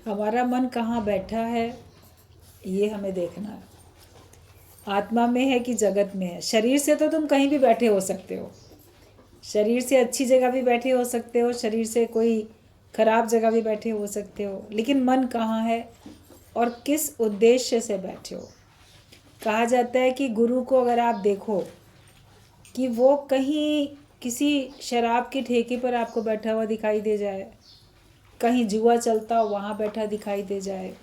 हमारा मन कहाँ बैठा है ये हमें देखना है। आत्मा में है कि जगत में है। शरीर से तो तुम कहीं भी बैठे हो सकते हो, शरीर से अच्छी जगह भी बैठे हो सकते हो, शरीर से कोई खराब जगह भी बैठे हो सकते हो, लेकिन मन कहाँ है और किस उद्देश्य से बैठे हो। कहा जाता है कि गुरु को अगर आप देखो कि वो कहीं किसी शराब के ठेके पर आपको बैठा हुआ दिखाई दे जाए, कहीं जुआ चलता हो वहाँ बैठा दिखाई दे जाए,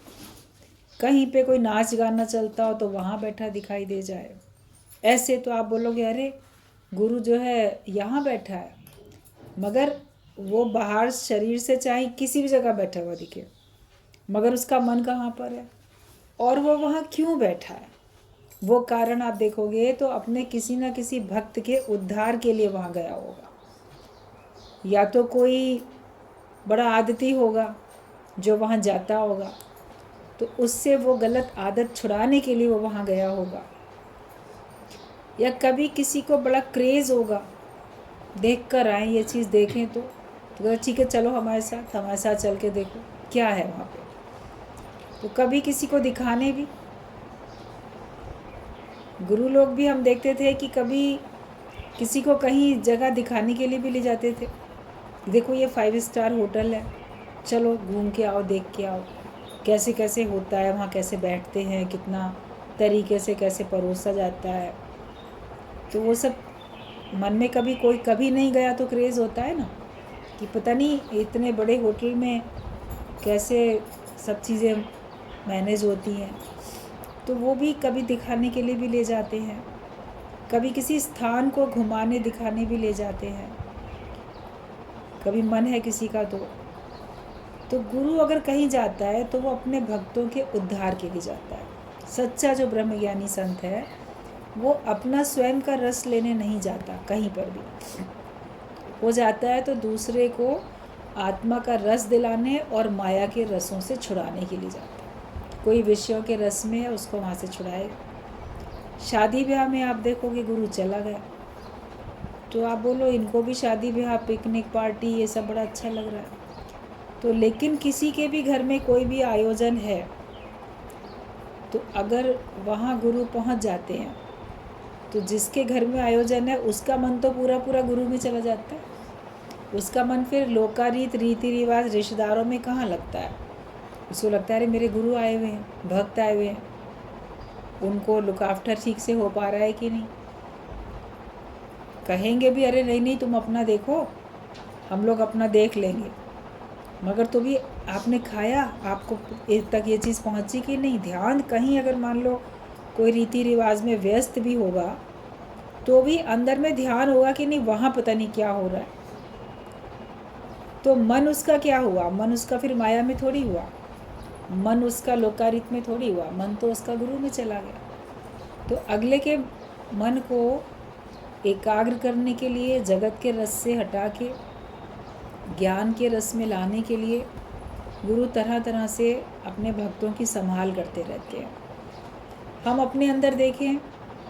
कहीं पे कोई नाच गाना चलता हो तो वहाँ बैठा दिखाई दे जाए, ऐसे तो आप बोलोगे अरे गुरु जो है यहाँ बैठा है। मगर वो बाहर शरीर से चाहे किसी भी जगह बैठा हुआ दिखे, मगर उसका मन कहाँ पर है और वो वहाँ क्यों बैठा है, वो कारण आप देखोगे तो अपने किसी न किसी भक्त के उद्धार के लिए वहाँ गया होगा। या तो कोई बड़ा आदती होगा जो वहाँ जाता होगा, तो उससे वो गलत आदत छुड़ाने के लिए वो वहाँ गया होगा। या कभी किसी को बड़ा क्रेज़ होगा, देख कर आए ये चीज़ देखें तो ठीक है चलो हमारे साथ चल के देखो क्या है वहाँ पे। तो कभी किसी को दिखाने भी, गुरु लोग भी हम देखते थे कि कभी किसी को कहीं जगह दिखाने के लिए भी ले जाते थे। देखो ये 5 स्टार होटल है, चलो घूम के आओ, देख के आओ कैसे कैसे होता है वहाँ, कैसे बैठते हैं, कितना तरीके से कैसे परोसा जाता है। तो वो सब मन में कभी कोई कभी नहीं गया तो क्रेज़ होता है ना कि पता नहीं इतने बड़े होटल में कैसे सब चीज़ें मैनेज होती हैं। तो वो भी कभी दिखाने के लिए भी ले जाते हैं, कभी किसी स्थान को घुमाने दिखाने भी ले जाते हैं, कभी मन है किसी का तो गुरु अगर कहीं जाता है तो वो अपने भक्तों के उद्धार के लिए जाता है। सच्चा जो ब्रह्मज्ञानी संत है वो अपना स्वयं का रस लेने नहीं जाता कहीं पर भी, वो जाता है तो दूसरे को आत्मा का रस दिलाने और माया के रसों से छुड़ाने के लिए जाता है। कोई विषयों के रस में है उसको वहाँ से छुड़ाए। शादी ब्याह में आप देखोगे गुरु चला गया तो आप बोलो इनको भी शादी ब्याह पिकनिक पार्टी ये सब बड़ा अच्छा लग रहा है, तो लेकिन किसी के भी घर में कोई भी आयोजन है तो अगर वहाँ गुरु पहुँच जाते हैं तो जिसके घर में आयोजन है उसका मन तो पूरा पूरा गुरु में चला जाता है। उसका मन फिर लोकारीत रीति रिवाज रिश्तेदारों में कहाँ लगता है, उसको लगता है अरे मेरे गुरु आए हुए हैं, भक्त आए हुए हैं, उनको लुक आफ्टर ठीक से हो पा रहा है कि नहीं। कहेंगे भी अरे नहीं नहीं तुम अपना देखो, हम लोग अपना देख लेंगे, मगर तो भी आपने खाया, आपको तक ये चीज़ पहुंची कि नहीं। ध्यान कहीं अगर मान लो कोई रीति रिवाज में व्यस्त भी होगा तो भी अंदर में ध्यान होगा कि नहीं, वहाँ पता नहीं क्या हो रहा है। तो मन उसका क्या हुआ, मन उसका फिर माया में थोड़ी हुआ, मन उसका लोकारित में थोड़ी हुआ, मन तो उसका गुरु में चला गया। तो अगले के मन को एकाग्र करने के लिए, जगत के रस से हटा के ज्ञान के रस में लाने के लिए गुरु तरह तरह से अपने भक्तों की संभाल करते रहते हैं। हम अपने अंदर देखें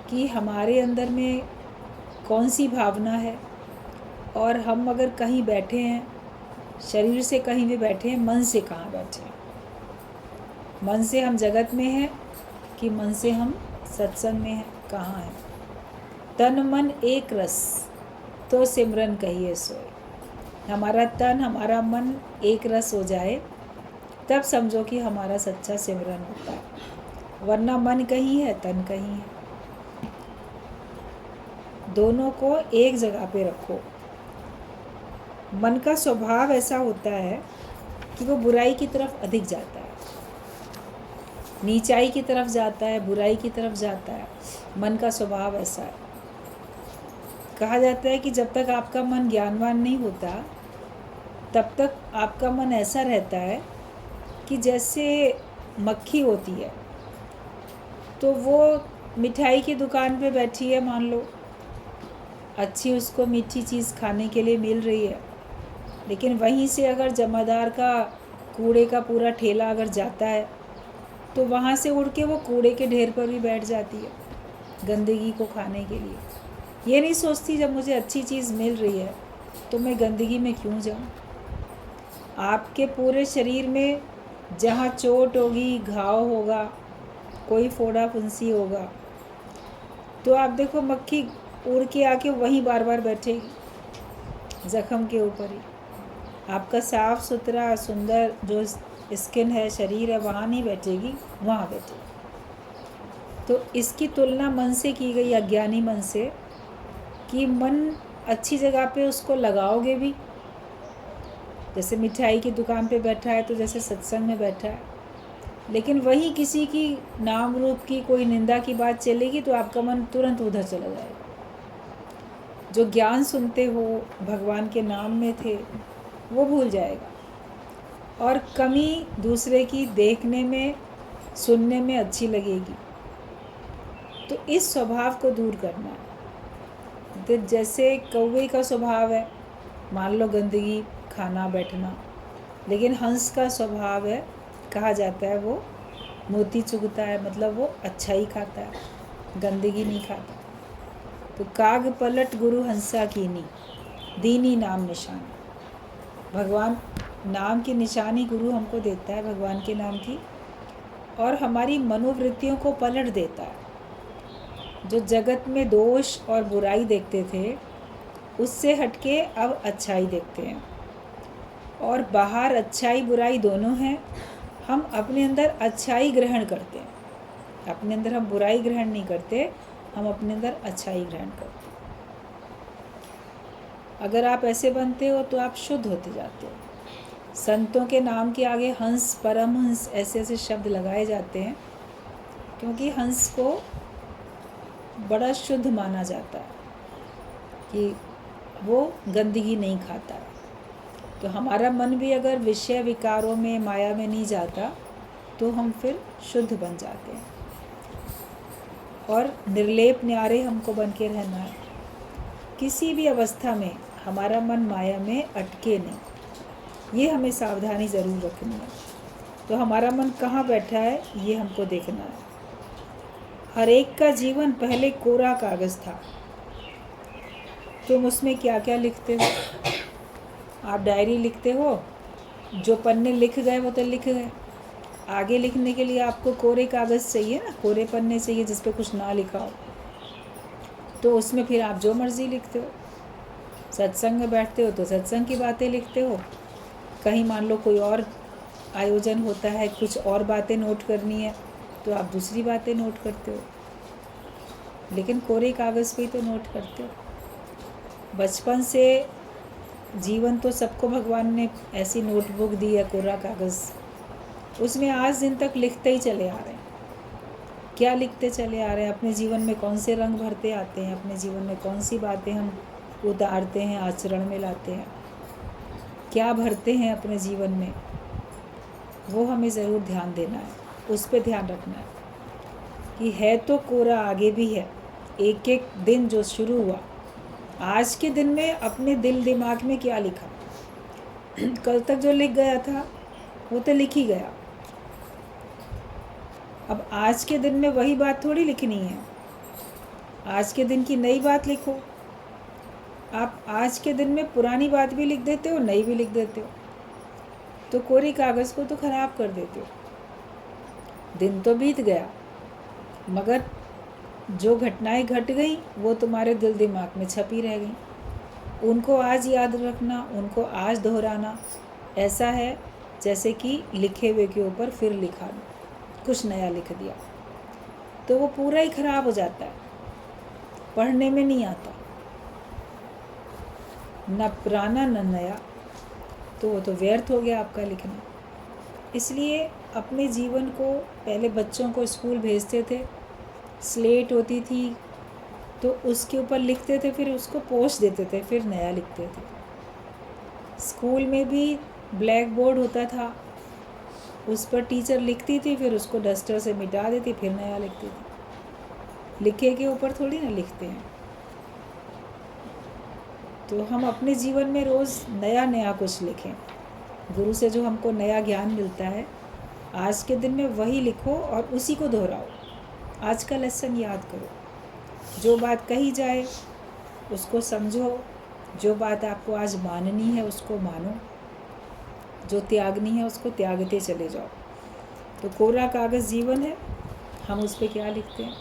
कि हमारे अंदर में कौन सी भावना है, और हम अगर कहीं बैठे हैं, शरीर से कहीं भी बैठे हैं, मन से कहाँ बैठे हैं। मन से हम जगत में हैं कि मन से हम सत्संग में हैं, कहाँ हैं। तन मन एक रस तो सिमरन कहिए सोए। हमारा तन हमारा मन एक रस हो जाए तब समझो कि हमारा सच्चा सिमरन होता है, वरना मन कहीं है तन कहीं है। दोनों को एक जगह पे रखो। मन का स्वभाव ऐसा होता है कि वो बुराई की तरफ अधिक जाता है, नीचाई की तरफ जाता है, बुराई की तरफ जाता है। मन का स्वभाव ऐसा है। कहा जाता है कि जब तक आपका मन ज्ञानवान नहीं होता तब तक आपका मन ऐसा रहता है कि जैसे मक्खी होती है, तो वो मिठाई की दुकान पे बैठी है, मान लो अच्छी उसको मीठी चीज़ खाने के लिए मिल रही है, लेकिन वहीं से अगर जमादार का कूड़े का पूरा ठेला अगर जाता है तो वहाँ से उड़ के वो कूड़े के ढेर पर भी बैठ जाती है गंदगी को खाने के लिए। ये नहीं सोचती जब मुझे अच्छी चीज़ मिल रही है तो मैं गंदगी में क्यों जाऊँ। आपके पूरे शरीर में जहाँ चोट होगी, घाव होगा, कोई फोड़ा फुंसी होगा, तो आप देखो मक्खी उड़ के आके वहीं बार बार बैठेगी, ज़ख्म के ऊपर ही। आपका साफ़ सुथरा सुंदर जो स्किन है, शरीर है, वहाँ नहीं बैठेगी, वहाँ बैठेगी। तो इसकी तुलना मन से की गई, अज्ञानी मन से, कि मन अच्छी जगह पे उसको लगाओगे भी, जैसे मिठाई की दुकान पे बैठा है तो जैसे सत्संग में बैठा है, लेकिन वही किसी की नाम रूप की कोई निंदा की बात चलेगी तो आपका मन तुरंत उधर चला जाएगा। जो ज्ञान सुनते हो भगवान के नाम में थे वो भूल जाएगा, और कमी दूसरे की देखने में, सुनने में अच्छी लगेगी। तो इस स्वभाव को दूर करना है। तो जैसे कौवे का स्वभाव है, मान लो गंदगी खाना बैठना, लेकिन हंस का स्वभाव है, कहा जाता है वो मोती चुगता है, मतलब वो अच्छा ही खाता है, गंदगी नहीं खाता। तो काग पलट गुरु हंसा कीनी, दीनी नाम निशानी। भगवान नाम की निशानी गुरु हमको देता है, भगवान के नाम की, और हमारी मनोवृत्तियों को पलट देता है। जो जगत में दोष और बुराई देखते थे उससे हटके अब अच्छाई देखते हैं, और बाहर अच्छाई बुराई दोनों हैं। हम अपने अंदर अच्छाई ग्रहण करते हैं, अपने अंदर हम बुराई ग्रहण नहीं करते, हम अपने अंदर अच्छाई ग्रहण करते हैं। अगर आप ऐसे बनते हो तो आप शुद्ध होते जाते हो। संतों के नाम के आगे हंस, परमहंस, ऐसे ऐसे शब्द लगाए जाते हैं, क्योंकि हंस को बड़ा शुद्ध माना जाता है कि वो गंदगी नहीं खाता है। तो हमारा मन भी अगर विषय विकारों में, माया में नहीं जाता तो हम फिर शुद्ध बन जाते हैं, और निर्लेप न्यारे हमको बन के रहना है। किसी भी अवस्था में हमारा मन माया में अटके नहीं, ये हमें सावधानी ज़रूर रखनी है। तो हमारा मन कहाँ बैठा है ये हमको देखना है। हर एक का जीवन पहले कोरा कागज़ था। तुम उसमें क्या क्या लिखते हो? आप डायरी लिखते हो, जो पन्ने लिख गए वो तो लिख गए। आगे लिखने के लिए आपको कोरे कागज़ चाहिए ना, कोरे पन्ने चाहिए जिस पे कुछ ना लिखा हो। तो उसमें फिर आप जो मर्ज़ी लिखते हो। सत्संग में बैठते हो तो सत्संग की बातें लिखते हो, कहीं मान लो कोई और आयोजन होता है, कुछ और बातें नोट करनी है तो आप दूसरी बातें नोट करते हो, लेकिन कोरे कागज़ पे ही तो नोट करते हो। बचपन से जीवन तो सबको भगवान ने ऐसी नोटबुक दी है, कोरा कागज़, उसमें आज दिन तक लिखते ही चले आ रहे हैं। क्या लिखते चले आ रहे हैं? अपने जीवन में कौन से रंग भरते आते हैं, अपने जीवन में कौन सी बातें हम उतारते हैं, आचरण में लाते हैं, क्या भरते हैं अपने जीवन में, वो हमें ज़रूर ध्यान देना है, उस पर ध्यान रखना है कि है तो कोरा, आगे भी है। एक एक दिन जो शुरू हुआ, आज के दिन में अपने दिल दिमाग में क्या लिखा, कल तक जो लिख गया था वो तो लिख ही गया। अब आज के दिन में वही बात थोड़ी लिखनी है, आज के दिन की नई बात लिखो। आप आज के दिन में पुरानी बात भी लिख देते हो, नई भी लिख देते हो, तो कोरे कागज़ को तो ख़राब कर देते हो। दिन तो बीत गया, मगर जो घटनाएं घट गई वो तुम्हारे दिल दिमाग में छपी रह गई। उनको आज याद रखना, उनको आज दोहराना, ऐसा है जैसे कि लिखे हुए के ऊपर फिर लिखा, कुछ नया लिख दिया, तो वो पूरा ही ख़राब हो जाता है, पढ़ने में नहीं आता, न पुराना न नया, तो वो तो व्यर्थ हो गया आपका लिखना। इसलिए अपने जीवन को, पहले बच्चों को स्कूल भेजते थे, स्लेट होती थी तो उसके ऊपर लिखते थे, फिर उसको पोंछ देते थे, फिर नया लिखते थे। स्कूल में भी ब्लैक बोर्ड होता था, उस पर टीचर लिखती थी, फिर उसको डस्टर से मिटा देती, फिर नया लिखती थी। लिखे के ऊपर थोड़ी ना लिखते हैं। तो हम अपने जीवन में रोज़ नया नया कुछ लिखें, गुरु से जो हमको नया ज्ञान मिलता है, आज के दिन में वही लिखो और उसी को दोहराओ। आज का लेसन याद करो, जो बात कही जाए उसको समझो, जो बात आपको आज माननी है उसको मानो, जो त्यागनी है उसको त्यागते चले जाओ। तो कोरा कागज़ जीवन है, हम उस पर क्या लिखते हैं?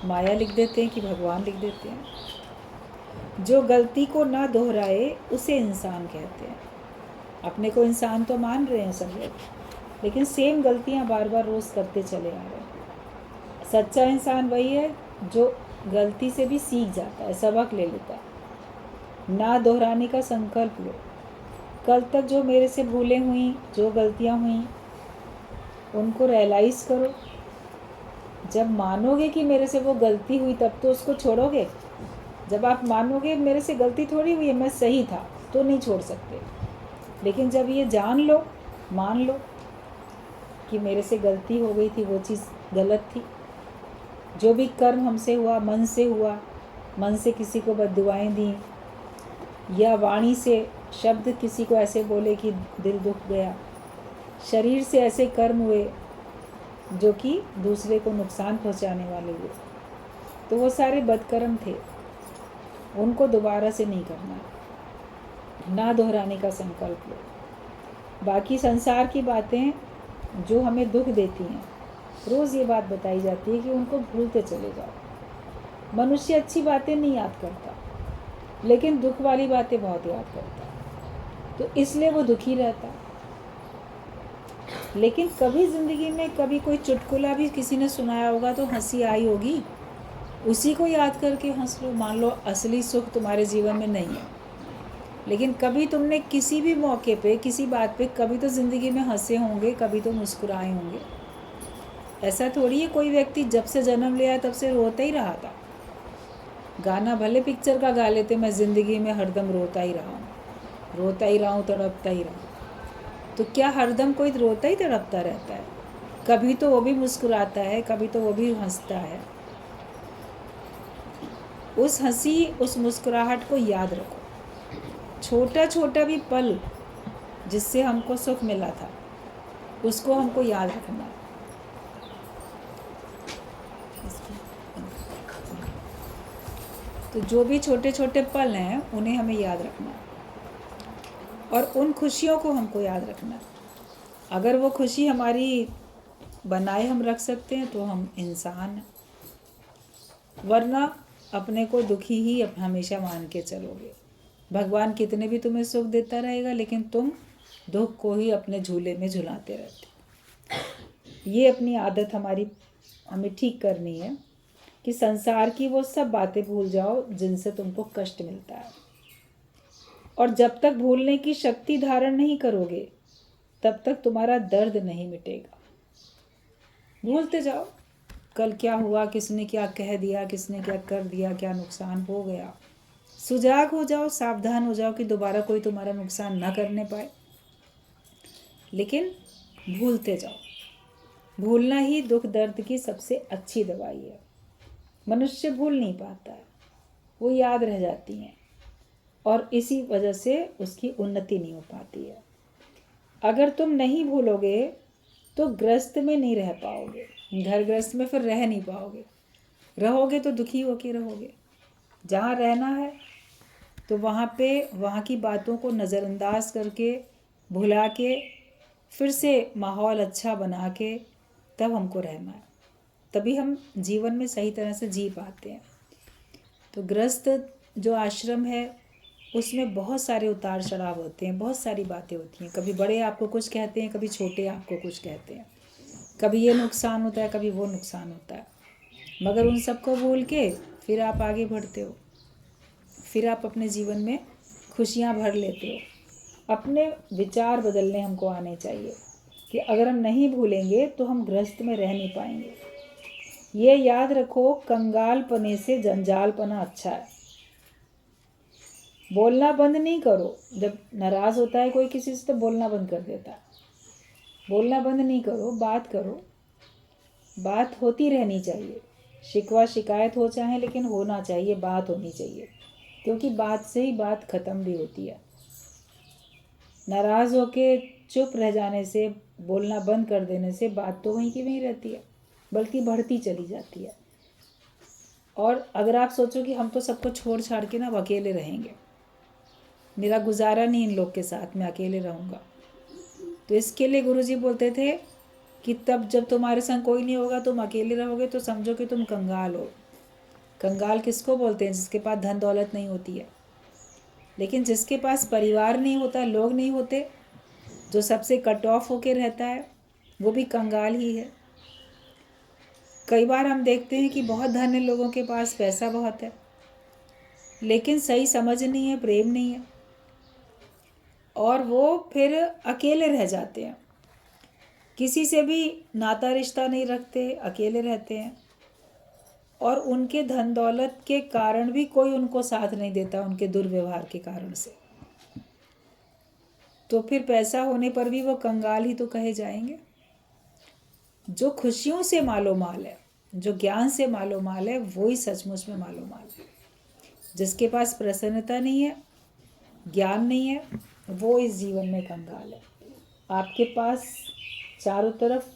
माया लिख देते हैं कि भगवान लिख देते हैं। जो गलती को ना दोहराए उसे इंसान कहते हैं। अपने को इंसान तो मान रहे हैं सब लोग, लेकिन सेम गलतियां बार बार रोज़ करते चले आ रहे हैं। सच्चा इंसान वही है जो गलती से भी सीख जाता है, सबक ले लेता है। ना दोहराने का संकल्प लो। कल तक जो मेरे से भूलें हुई, जो गलतियां हुई, उनको रियलाइज़ करो। जब मानोगे कि मेरे से वो गलती हुई तब तो उसको छोड़ोगे। जब आप मानोगे मेरे से गलती थोड़ी हुई है, मैं सही था, तो नहीं छोड़ सकते। लेकिन जब ये जान लो, मान लो कि मेरे से गलती हो गई थी, वो चीज़ गलत थी, जो भी कर्म हमसे हुआ, मन से हुआ, मन से किसी को बद्दुआएं दी या वाणी से शब्द किसी को ऐसे बोले कि दिल दुख गया, शरीर से ऐसे कर्म हुए जो कि दूसरे को नुकसान पहुंचाने वाले हुए, तो वो सारे बदकर्म थे, उनको दोबारा से नहीं करना। ना दोहराने का संकल्प लो। बाकी संसार की बातें जो हमें दुख देती हैं, रोज़ ये बात बताई जाती है कि उनको भूलते चले जाओ। मनुष्य अच्छी बातें नहीं याद करता, लेकिन दुख वाली बातें बहुत याद करता, तो इसलिए वो दुखी रहता। लेकिन कभी ज़िंदगी में कभी कोई चुटकुला भी किसी ने सुनाया होगा तो हंसी आई होगी, उसी को याद करके हंस लो। मान लो असली सुख तुम्हारे जीवन में नहीं है, लेकिन कभी तुमने किसी भी मौके पे, किसी बात पे कभी तो ज़िंदगी में हंसे होंगे, कभी तो मुस्कुराए होंगे। ऐसा थोड़ी है कोई व्यक्ति जब से जन्म लिया तब से रोता ही रहा था। गाना भले पिक्चर का गा लेते, मैं ज़िंदगी में हरदम रोता ही रहा हूँ, रोता ही रहा हूँ, तड़पता ही रहा। तो क्या हरदम कोई रोता ही तड़पता रहता है? कभी तो वो भी मुस्कुराता है, कभी तो वो भी हंसता है। उस हंसी, उस मुस्कुराहट को याद रखो। छोटा छोटा भी पल जिससे हमको सुख मिला था, उसको हमको याद रखना है। तो जो भी छोटे छोटे पल हैं उन्हें हमें याद रखना है, और उन खुशियों को हमको याद रखना है। अगर वो खुशी हमारी बनाए हम रख सकते हैं तो हम इंसान हैं, वरना अपने को दुखी ही हमेशा मान के चलोगे। भगवान कितने भी तुम्हें सुख देता रहेगा, लेकिन तुम दुख को ही अपने झूले में झुलाते रहते। ये अपनी आदत हमें ठीक करनी है कि संसार की वो सब बातें भूल जाओ जिनसे तुमको कष्ट मिलता है। और जब तक भूलने की शक्ति धारण नहीं करोगे तब तक तुम्हारा दर्द नहीं मिटेगा। भूलते जाओ, कल क्या हुआ, किसने क्या कह दिया, किसने क्या कर दिया, क्या नुकसान हो गया। सुजाग हो जाओ, सावधान हो जाओ कि दोबारा कोई तुम्हारा नुकसान ना करने पाए, लेकिन भूलते जाओ। भूलना ही दुख दर्द की सबसे अच्छी दवाई है। मनुष्य भूल नहीं पाता है, वो याद रह जाती हैं, और इसी वजह से उसकी उन्नति नहीं हो पाती है। अगर तुम नहीं भूलोगे तो ग्रस्त में नहीं रह पाओगे, घर ग्रस्त में फिर रह नहीं पाओगे। रहोगे तो दुखी होके रहोगे। जहाँ रहना है तो वहाँ पे वहाँ की बातों को नज़रअंदाज करके, भुला के, फिर से माहौल अच्छा बना के तब हमको रहना है। तभी हम जीवन में सही तरह से जी पाते हैं। तो गृहस्थ जो आश्रम है उसमें बहुत सारे उतार चढ़ाव होते हैं, बहुत सारी बातें होती हैं। कभी बड़े आपको कुछ कहते हैं, कभी छोटे आपको कुछ कहते हैं, कभी ये नुकसान होता है, कभी वो नुकसान होता है। मगर उन सबको भूल के फिर आप आगे बढ़ते हो, फिर आप अपने जीवन में खुशियाँ भर लेते हो। अपने विचार बदलने हमको आने चाहिए कि अगर हम नहीं भूलेंगे तो हम गृहस्थ में रह नहीं पाएंगे। ये याद रखो, कंगालपने से जंजालपना अच्छा है। बोलना बंद नहीं करो। जब नाराज़ होता है कोई किसी से तो बोलना बंद कर देता है। बोलना बंद नहीं करो, बात करो। बात होती रहनी चाहिए, शिकवा शिकायत हो चाहे, लेकिन होना चाहिए, बात होनी चाहिए, क्योंकि बात से ही बात ख़त्म भी होती है। नाराज़ होके चुप रह जाने से, बोलना बंद कर देने से बात तो वहीं की वहीं रहती है, बल्कि बढ़ती चली जाती है। और अगर आप सोचो कि हम तो सबको छोड़ छाड़ के ना अब अकेले रहेंगे, मेरा गुजारा नहीं इन लोग के साथ, मैं अकेले रहूँगा, तो इसके लिए गुरुजी बोलते थे कि तब जब तुम्हारे संग कोई नहीं होगा, तुम अकेले रहोगे, तो समझो कि तुम कंगाल हो। कंगाल किसको बोलते हैं? जिसके पास धन दौलत नहीं होती है। लेकिन जिसके पास परिवार नहीं होता, लोग नहीं होते, जो सबसे कट ऑफ होके रहता है, वो भी कंगाल ही है। कई बार हम देखते हैं कि बहुत धनी लोगों के पास पैसा बहुत है, लेकिन सही समझ नहीं है, प्रेम नहीं है, और वो फिर अकेले रह जाते हैं। किसी से भी नाता रिश्ता नहीं रखते, अकेले रहते हैं, और उनके धन दौलत के कारण भी कोई उनको साथ नहीं देता, उनके दुर्व्यवहार के कारण से। तो फिर पैसा होने पर भी वो कंगाल ही तो कहे जाएंगे। जो खुशियों से मालो माल है, जो ज्ञान से मालो माल है, वो ही सचमुच में मालो माल है। जिसके पास प्रसन्नता नहीं है, ज्ञान नहीं है, वो इस जीवन में कंगाल है। आपके पास चारों तरफ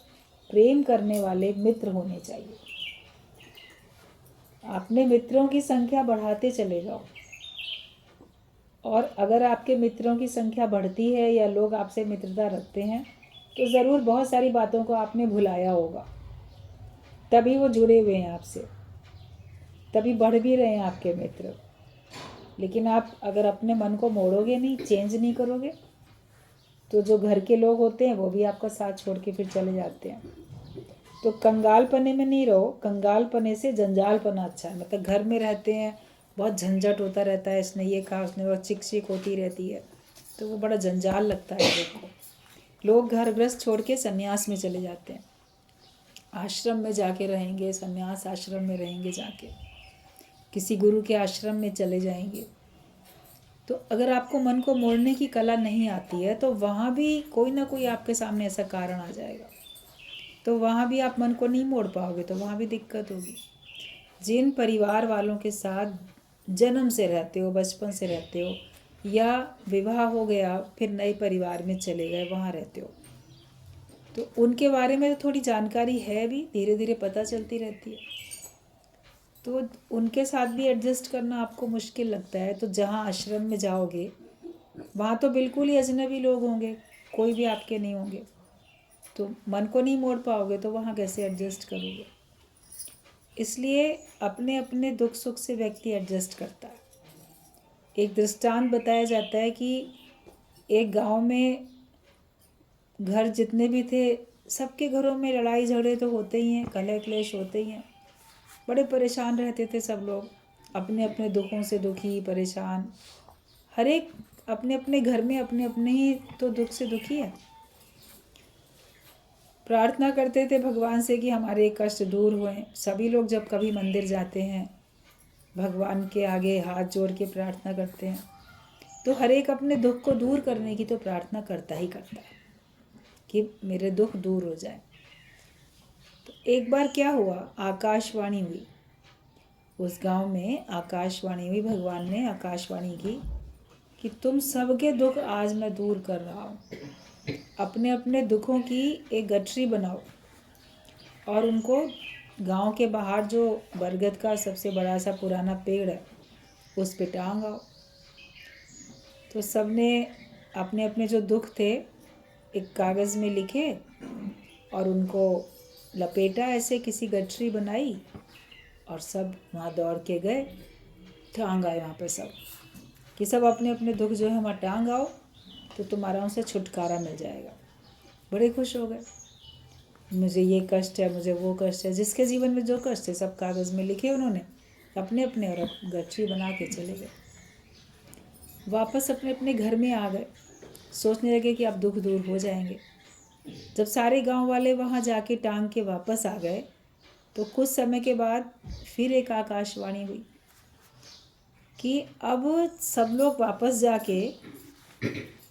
प्रेम करने वाले मित्र होने चाहिए। अपने मित्रों की संख्या बढ़ाते चले जाओ, और अगर आपके मित्रों की संख्या बढ़ती है या लोग आपसे मित्रता रखते हैं, तो ज़रूर बहुत सारी बातों को आपने भुलाया होगा, तभी वो जुड़े हुए हैं आपसे, तभी बढ़ भी रहे हैं आपके मित्र। लेकिन आप अगर अपने मन को मोड़ोगे नहीं, चेंज नहीं करोगे, तो जो घर के लोग होते हैं वो भी आपका साथ छोड़ के फिर चले जाते हैं। तो कंगाल पने में नहीं रहो। कंगाल पने से जंजाल पना अच्छा है। मतलब घर में रहते हैं, बहुत झंझट होता रहता है, इसने ये कहा, उसने वो, चिक चिक होती रहती है, तो वो बड़ा जंजाल लगता है लोग को। लोग घर गृहस्थ छोड़ के संन्यास में चले जाते हैं, आश्रम में जाके रहेंगे, संन्यास आश्रम में रहेंगे, जाके किसी गुरु के आश्रम में चले जाएंगे। तो अगर आपको मन को मोड़ने की कला नहीं आती है, तो वहाँ भी कोई ना कोई आपके सामने ऐसा कारण आ जाएगा, तो वहाँ भी आप मन को नहीं मोड़ पाओगे, तो वहाँ भी दिक्कत होगी। जिन परिवार वालों के साथ जन्म से रहते हो, बचपन से रहते हो, या विवाह हो गया फिर नए परिवार में चले गए, वहाँ रहते हो, तो उनके बारे में तो थोड़ी जानकारी है भी, धीरे धीरे पता चलती रहती है। तो उनके साथ भी एडजस्ट करना आपको मुश्किल लगता है, तो जहाँ आश्रम में जाओगे वहाँ तो बिल्कुल ही अजनबी लोग होंगे, कोई भी आपके नहीं होंगे, तो मन को नहीं मोड़ पाओगे, तो वहाँ कैसे एडजस्ट करोगे। इसलिए अपने अपने दुख सुख से व्यक्ति एडजस्ट करता है। एक दृष्टांत बताया जाता है कि एक गांव में घर जितने भी थे, सबके घरों में लड़ाई झगड़े तो होते ही हैं, कलह क्लेश होते ही हैं, बड़े परेशान रहते थे सब लोग, अपने अपने दुखों से दुखी, परेशान। हर एक अपने अपने घर में अपने अपने ही तो दुख से दुखी है। प्रार्थना करते थे भगवान से कि हमारे कष्ट दूर होएं। सभी लोग जब कभी मंदिर जाते हैं, भगवान के आगे हाथ जोड़ के प्रार्थना करते हैं, तो हर एक अपने दुख को दूर करने की तो प्रार्थना करता ही करता है कि मेरे दुख दूर हो जाए। तो एक बार क्या हुआ, आकाशवाणी हुई उस गांव में, आकाशवाणी हुई, भगवान ने आकाशवाणी की कि तुम सबके दुख आज मैं दूर कर रहा हूँ। अपने अपने दुखों की एक गठरी बनाओ और उनको गांव के बाहर जो बरगद का सबसे बड़ा सा पुराना पेड़ है उस पे टांग आओ। तो सबने अपने अपने जो दुख थे एक कागज़ में लिखे और उनको लपेटा, ऐसे किसी गठरी बनाई, और सब वहाँ दौड़ के गए, टांग आए वहाँ पे सब, कि सब अपने अपने दुख जो है वहाँ टांग आओ, तो तुम्हारा उनसे छुटकारा मिल जाएगा। बड़े खुश हो गए, मुझे ये कष्ट है, मुझे वो कष्ट है, जिसके जीवन में जो कष्ट है सब कागज़ में लिखे उन्होंने अपने अपने, और गठरी बना के चले गए। वापस अपने अपने घर में आ गए, सोचने लगे कि अब दुख दूर हो जाएंगे। जब सारे गांव वाले वहाँ जाके टांग के वापस आ गए, तो कुछ समय के बाद फिर एक आकाशवाणी हुई कि अब सब लोग वापस जाके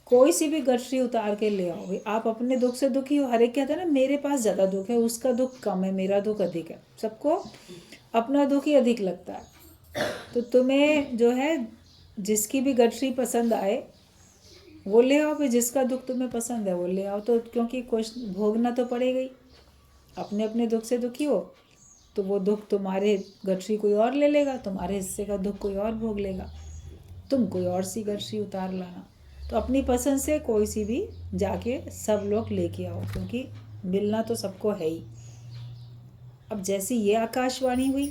कोई सी भी गठरी उतार के ले आओ। आप अपने दुख से दुखी हो, हर एक कहता है ना मेरे पास ज़्यादा दुख है, उसका दुख कम है, मेरा दुख अधिक है, सबको अपना दुख ही अधिक लगता है। तो तुम्हें जो है जिसकी भी गठरी पसंद आए वो ले आओ, फिर जिसका दुख तुम्हें पसंद है वो ले आओ। तो क्योंकि कुछ भोगना तो पड़ेगा ही, अपने अपने दुख से दुखी हो तो वो दुख तुम्हारे गठरी कोई और ले लेगा, तुम्हारे हिस्से का दुख कोई और भोग लेगा, तुम कोई और सी गठरी उतार लाना। तो अपनी पसंद से कोई सी भी जाके सब लोग लेके आओ, क्योंकि मिलना तो सबको है ही। अब जैसी ये आकाशवाणी हुई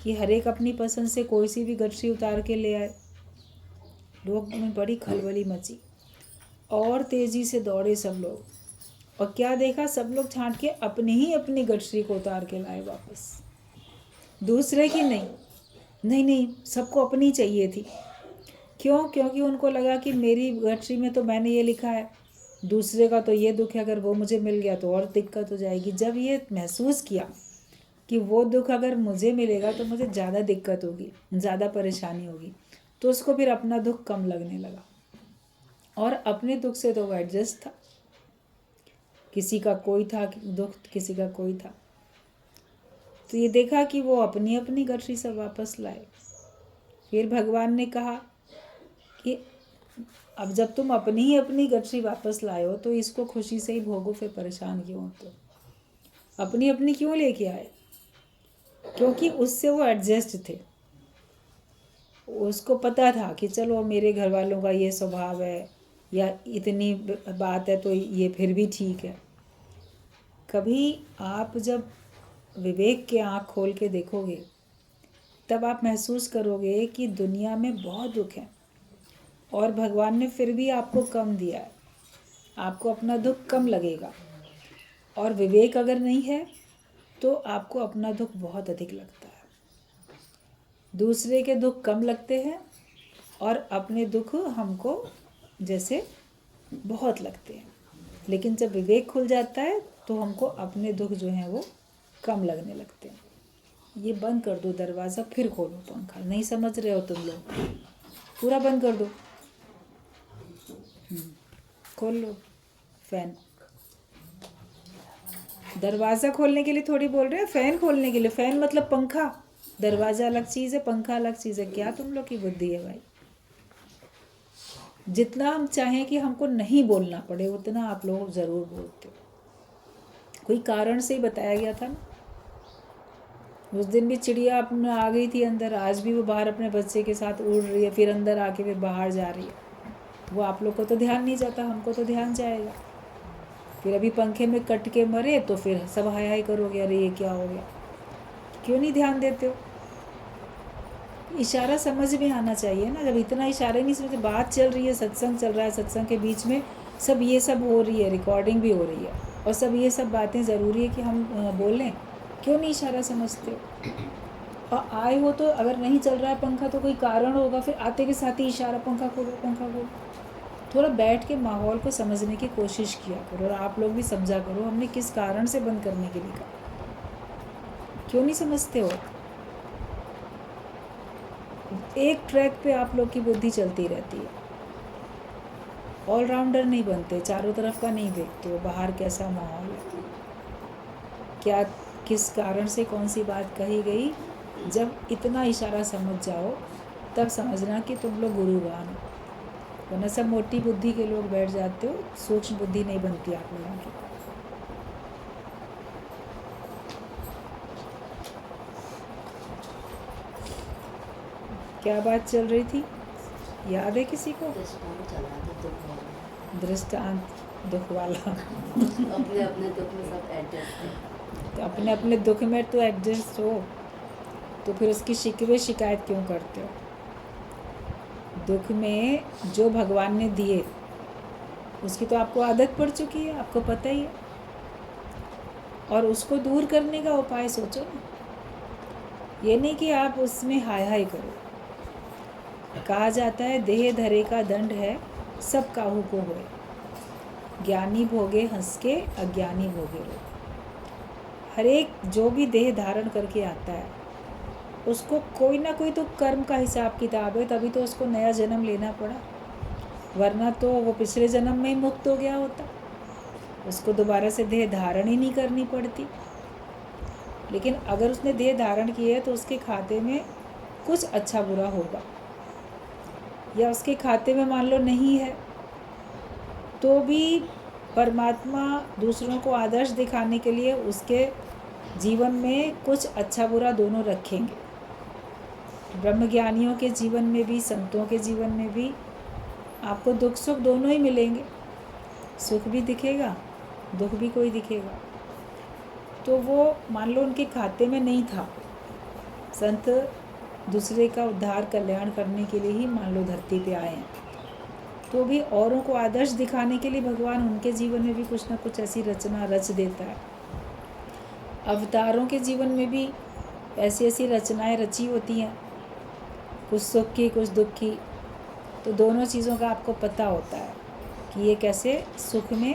कि हर एक अपनी पसंद से कोई सी भी गठरी उतार के ले आए, लोग में बड़ी खलबली मची और तेज़ी से दौड़े सब लोग, और क्या देखा, सब लोग छांट के अपनी ही अपनी गठरी को उतार के लाए वापस, दूसरे की नहीं। नहीं नहीं, सबको अपनी चाहिए थी। क्यों? क्योंकि उनको लगा कि मेरी गठरी में तो मैंने ये लिखा है, दूसरे का तो ये दुख है, अगर वो मुझे मिल गया तो और दिक्कत हो जाएगी। जब ये महसूस किया कि वो दुख अगर मुझे मिलेगा तो मुझे ज़्यादा दिक्कत होगी, ज़्यादा परेशानी होगी, तो उसको फिर अपना दुख कम लगने लगा, और अपने दुख से तो वो एडजस्ट था। किसी का कोई था दुख, किसी का कोई था, तो ये देखा कि वो अपनी अपनी गठरी सब वापस लाए। फिर भगवान ने कहा कि अब जब तुम अपनी ही अपनी गठरी वापस लाए हो तो इसको खुशी से ही भोगो, फिर परेशान क्यों होते हो? अपनी अपनी क्यों लेके आए? क्योंकि उससे वो एडजस्ट थे, उसको पता था कि चलो मेरे घर वालों का ये स्वभाव है या इतनी बात है तो ये फिर भी ठीक है। कभी आप जब विवेक के आँख खोल के देखोगे तब आप महसूस करोगे कि दुनिया में बहुत दुख है और भगवान ने फिर भी आपको कम दिया है, आपको अपना दुख कम लगेगा। और विवेक अगर नहीं है तो आपको अपना दुख बहुत अधिक लगता है। दूसरे के दुख कम लगते हैं और अपने दुख हमको जैसे बहुत लगते हैं, लेकिन जब विवेक खुल जाता है तो हमको अपने दुख जो हैं वो कम लगने लगते हैं। ये बंद कर दो दरवाज़ा, फिर खोलो पंखा। नहीं समझ रहे हो तुम लोग, पूरा बंद कर दो, खोल लो फैन। दरवाज़ा खोलने के लिए थोड़ी बोल रहे हैं, फ़ैन खोलने के लिए। फ़ैन मतलब पंखा, दरवाज़ा अलग चीज़ है, पंखा अलग चीज़ है। क्या तुम लोग की बुद्धि है भाई? जितना हम चाहें कि हमको नहीं बोलना पड़े उतना आप लोग ज़रूर बोलते हो। कोई कारण से ही बताया गया था ना। उस दिन भी चिड़िया अपना आ गई थी अंदर, आज भी वो बाहर अपने बच्चे के साथ उड़ रही है, फिर अंदर आके फिर बाहर जा रही है। वो आप लोग को तो ध्यान नहीं जाता, हमको तो ध्यान जाएगा। फिर अभी पंखे में कट के मरे तो फिर सब हाय हाय करोगे, अरे ये क्या हो गया? क्यों नहीं ध्यान देते हो? इशारा समझ में आना चाहिए ना। जब इतना इशारे नहीं समझते, बात चल रही है, सत्संग चल रहा है, सत्संग के बीच में सब ये सब हो रही है, रिकॉर्डिंग भी हो रही है, और सब ये सब बातें ज़रूरी है कि हम बोलें। क्यों नहीं इशारा समझते हो? और आए हो तो अगर नहीं चल रहा है पंखा तो कोई कारण होगा, फिर आते के साथ ही इशारा, पंखा खोलो पंखा खोलो। थोड़ा बैठ के माहौल को समझने की कोशिश किया करो, और आप लोग भी समझा करो हमने किस कारण से बंद करने के लिए कहा। क्यों नहीं समझते हो? एक ट्रैक पे आप लोग की बुद्धि चलती रहती है, ऑलराउंडर नहीं बनते, चारों तरफ का नहीं देखते हो, बाहर कैसा माहौल है, क्या किस कारण से कौन सी बात कही गई। जब इतना इशारा समझ जाओ तब समझना कि तुम लोग गुरुवान हो, वरना सब मोटी बुद्धि के लोग बैठ जाते हो, सूक्ष्म बुद्धि नहीं बनती आप लोगों की। क्या बात चल रही थी, याद है किसी को? दृष्टांत दुख वाला। अपने अपने दुख में सब एडजस्ट है। तो अपने अपने दुख में तो एडजस्ट हो, तो फिर उसकी शिकवे शिकायत क्यों करते हो? दुख में जो भगवान ने दिए उसकी तो आपको आदत पड़ चुकी है, आपको पता ही है, और उसको दूर करने का उपाय सोचो ना। ये नहीं कि आप उसमें हाय हाय करो। कहा जाता है देह धरे का दंड है, सब काहू को होए, ज्ञानी भोगे हंस के, अज्ञानी भोगे रो। हर एक जो भी देह धारण करके आता है उसको कोई ना कोई तो कर्म का हिसाब किताब है, तभी तो उसको नया जन्म लेना पड़ा, वरना तो वो पिछले जन्म में ही मुक्त हो गया होता, उसको दोबारा से देह धारण ही नहीं करनी पड़ती। लेकिन अगर उसने देह धारण की है तो उसके खाते में कुछ अच्छा बुरा होगा, या उसके खाते में मान लो नहीं है तो भी परमात्मा दूसरों को आदर्श दिखाने के लिए उसके जीवन में कुछ अच्छा बुरा दोनों रखेंगे। ब्रह्मज्ञानियों के जीवन में भी, संतों के जीवन में भी आपको दुख सुख दोनों ही मिलेंगे, सुख भी दिखेगा, दुख भी कोई दिखेगा। तो वो मान लो उनके खाते में नहीं था, संत दूसरे का उद्धार कल्याण करने के लिए ही मान लो धरती पे आए हैं, तो भी औरों को आदर्श दिखाने के लिए भगवान उनके जीवन में भी कुछ ना कुछ ऐसी रचना रच देता है। अवतारों के जीवन में भी ऐसी ऐसी रचनाएं रची होती हैं, कुछ सुख की कुछ दुख की। तो दोनों चीज़ों का आपको पता होता है कि ये कैसे सुख में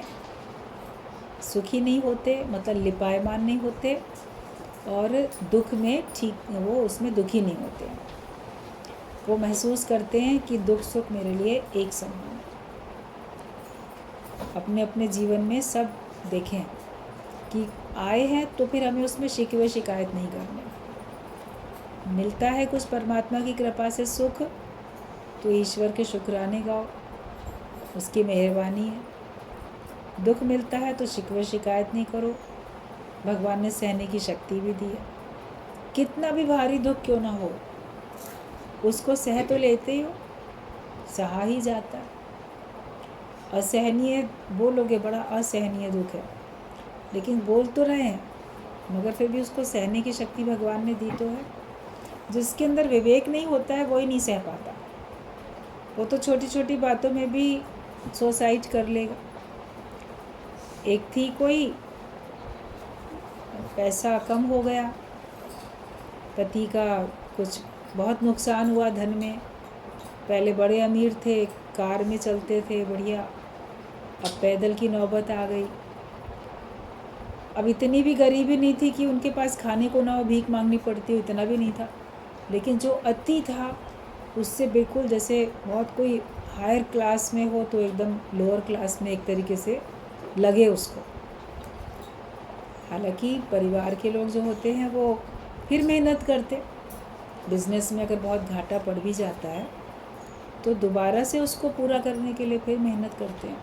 सुखी नहीं होते, मतलब लिपायमान नहीं होते, और दुख में ठीक वो उसमें दुखी नहीं होते। वो महसूस करते हैं कि दुख सुख मेरे लिए एक समान है। अपने अपने जीवन में सब देखें कि आए हैं तो फिर हमें उसमें शिकवे शिकायत नहीं करने। मिलता है कुछ परमात्मा की कृपा से सुख, तो ईश्वर के शुक्राने गाओ, उसकी मेहरबानी है। दुख मिलता है तो शिकवे शिकायत नहीं करो, भगवान ने सहने की शक्ति भी दी है। कितना भी भारी दुख क्यों ना हो, उसको सह तो लेते ही हो, सहा ही जाता है। असहनीय बोलोगे बड़ा असहनीय दुख है, लेकिन बोल तो रहे हैं, मगर फिर भी उसको सहने की शक्ति भगवान ने दी तो है। जिसके अंदर विवेक नहीं होता है वही नहीं सह पाता, वो तो छोटी छोटी बातों में भी सुसाइड कर लेगा। एक थी कोई, पैसा कम हो गया, पति का कुछ बहुत नुकसान हुआ धन में, पहले बड़े अमीर थे, कार में चलते थे बढ़िया, अब पैदल की नौबत आ गई। अब इतनी भी गरीबी नहीं थी कि उनके पास खाने को ना हो, भीख मांगनी पड़ती हो, इतना भी नहीं था। लेकिन जो अति था उससे बिल्कुल जैसे बहुत कोई हायर क्लास में हो तो एकदम लोअर क्लास में एक तरीके से लगे उसको। हालांकि परिवार के लोग जो होते हैं वो फिर मेहनत करते, बिजनेस में अगर बहुत घाटा पड़ भी जाता है तो दोबारा से उसको पूरा करने के लिए फिर मेहनत करते हैं,